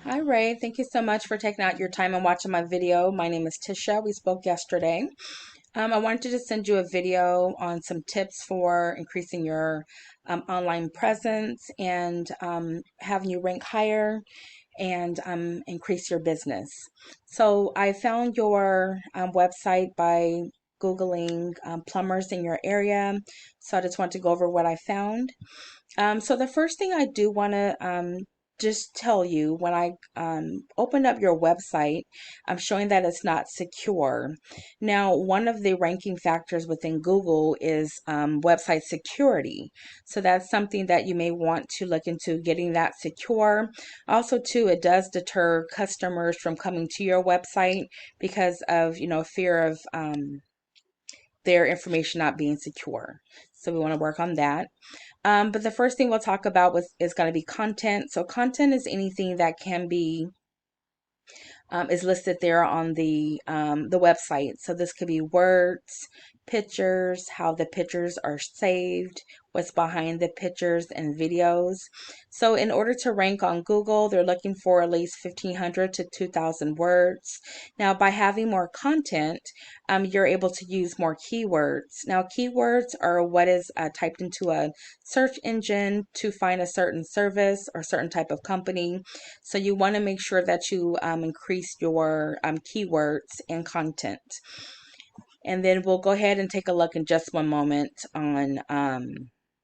Hi, Ray. Thank you so much for taking out your time and watching my video. My name is Tisha. We spoke yesterday. I wanted to just send you a video on some tips for increasing your online presence and having you rank higher and increase your business. So I found your website by Googling plumbers in your area. So I just want to go over what I found. So the first thing I do want to just tell you, when I opened up your website, I'm showing that it's not secure. Now, one of the ranking factors within Google is website security. So that's something that you may want to look into, getting that secure. Also, too, it does deter customers from coming to your website because of, fear of their information not being secure. So we want to work on that. But the first thing we'll talk about is going to be content. So content is anything that can be is listed there on the website. So this could be words, pictures, how the pictures are saved, what's behind the pictures and videos. So in order to rank on Google, they're looking for at least 1,500 to 2,000 words. Now, by having more content, you're able to use more keywords. Now, keywords are what is typed into a search engine to find a certain service or certain type of company. So you want to make sure that you increase your keywords and content. And then we'll go ahead and take a look in just one moment on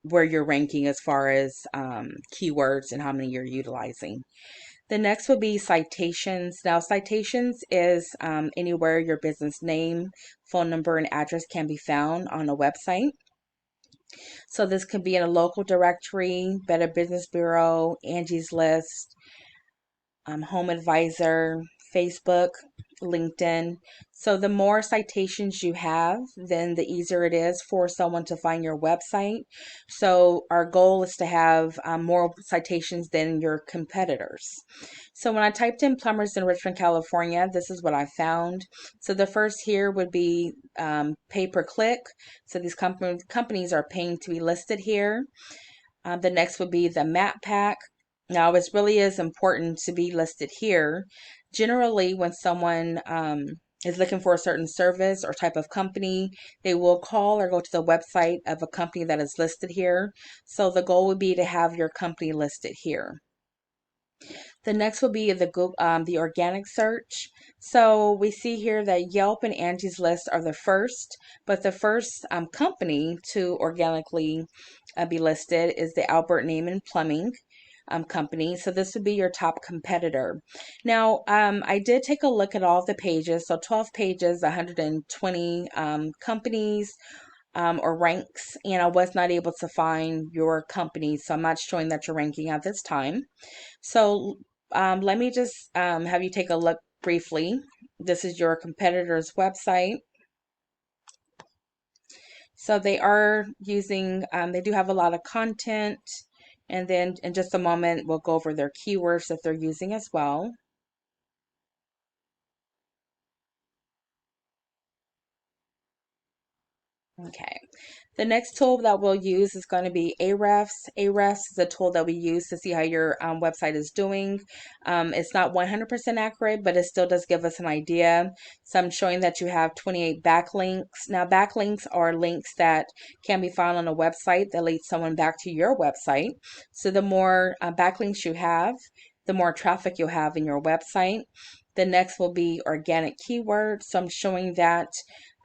where you're ranking as far as keywords and how many you're utilizing. The next would be citations. Now, citations is anywhere your business name, phone number, and address can be found on a website. So this could be in a local directory, Better Business Bureau, Angie's List, Home Advisor, Facebook, LinkedIn. So the more citations you have, then the easier it is for someone to find your website. So our goal is to have more citations than your competitors. So when I typed in plumbers in Richmond, California, this is what I found. So the first here would be pay per click. So these companies are paying to be listed here. The next would be the map pack. Now, it really is important to be listed here. Generally, when someone is looking for a certain service or type of company, they will call or go to the website of a company that is listed here. So the goal would be to have your company listed here. The next will be the organic search. So we see here that Yelp and Angie's List are the first, but the first company to organically be listed is the Albert Neiman Plumbing company. So this would be your top competitor. Now, I did take a look at all the pages. So 12 pages, 120 companies or ranks, and I was not able to find your company. So I'm not showing that you're ranking at this time. So let me just have you take a look briefly. This is your competitor's website. So they are using, they do have a lot of content. And then in just a moment, we'll go over their keywords that they're using as well. Okay. The next tool that we'll use is going to be Ahrefs. Ahrefs is a tool that we use to see how your website is doing. It's not 100% accurate, but it still does give us an idea. So I'm showing that you have 28 backlinks. Now, backlinks are links that can be found on a website that leads someone back to your website. So the more backlinks you have, the more traffic you'll have in your website. The next will be organic keywords. So I'm showing that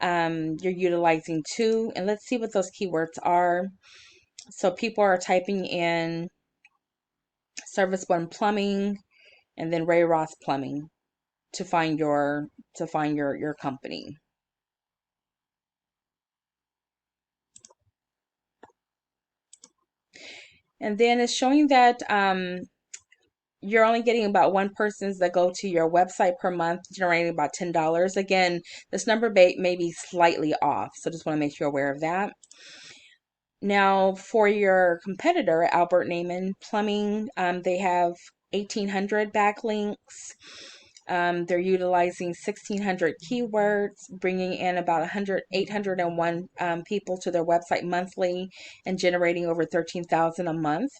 you're utilizing two, and let's see what those keywords are. So people are typing in Service One Plumbing and then Ray Ross Plumbing to find your company. And then it's showing that you're only getting about one persons that go to your website per month, generating about $10. Again, this number may be slightly off, so just want to make you aware of that. Now, for your competitor, Albert Neiman Plumbing, they have 1,800 backlinks. They're utilizing 1,600 keywords, bringing in about 801 people to their website monthly and generating over 13,000 a month.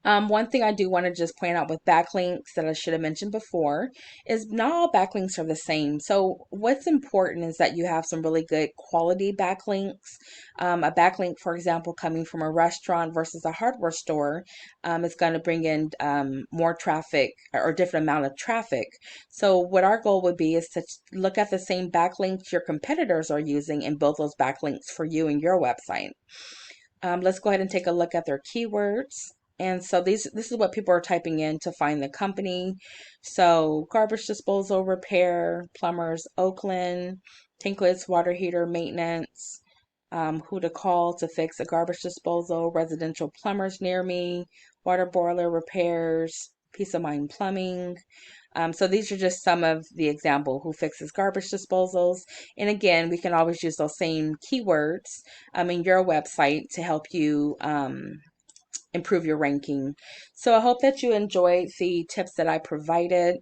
One thing I do want to just point out with backlinks that I should have mentioned before is not all backlinks are the same. So what's important is that you have some really good quality backlinks. A backlink, for example, coming from a restaurant versus a hardware store, is going to bring in more traffic or different amount of traffic. So what our goal would be is to look at the same backlinks your competitors are using and build those backlinks for you and your website. Let's go ahead and take a look at their keywords. And so this is what people are typing in to find the company. So garbage disposal, repair, plumbers, Oakland, tankless water heater maintenance, who to call to fix a garbage disposal, residential plumbers near me, water boiler repairs, peace of mind plumbing. So these are just some of the example who fixes garbage disposals. And again, we can always use those same keywords in your website to help you improve your ranking. So I hope that you enjoyed the tips that I provided.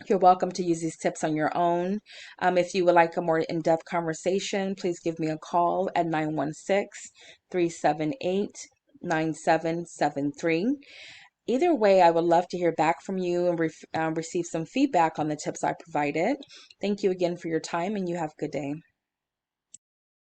You're welcome to use these tips on your own. If you would like a more in-depth conversation, please give me a call at 916-378-9773. Either way, I would love to hear back from you and receive some feedback on the tips I provided. Thank you again for your time, and you have a good day.